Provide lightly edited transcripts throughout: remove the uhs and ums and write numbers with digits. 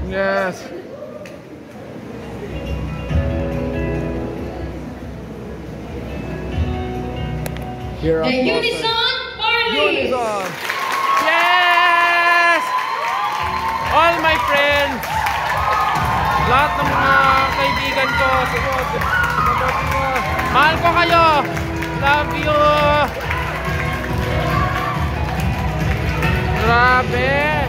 Yes. Here The Unison Party! Unison! Yes! All my friends! Lahat ng mga kaibigan ko, mahal ko kayo! Love you! Grabe!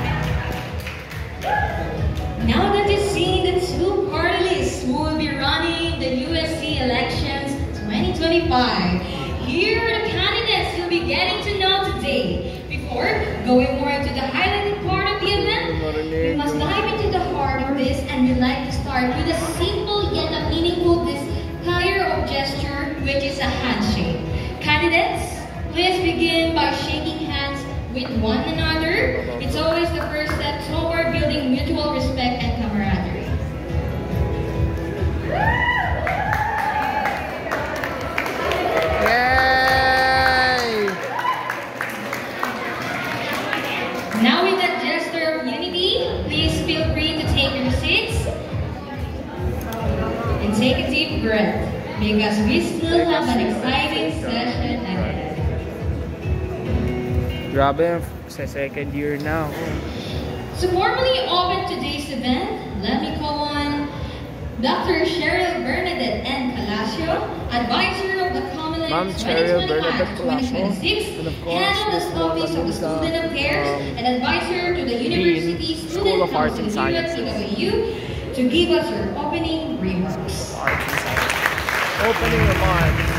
Now that you've seen the two party lists who will be running the USC elections 2025, here are the candidates you'll be getting to know today. Before going more into the highlighted part of the event, we must dive into the heart of this, and we'd like to start with a simple yet a meaningful desire of gesture, which is a handshake. Candidates, please begin by shaking hands with one another. It's always the first step toward building mutual respect and camaraderie. Yay! Now with that gesture of unity, please feel free to take your seats and take a deep breath, because we still have an exciting session ahead. Grabe, sa second year now. To formally open today's event, let me call on Dr. Cheryl Bernadette N. Calacio, Advisor of the Commonwealth 2025-2026, Head of the Office of the Student Affairs, and Advisor to the University School Student of Arts and Council Sciences, to give us her opening remarks. Opening remarks.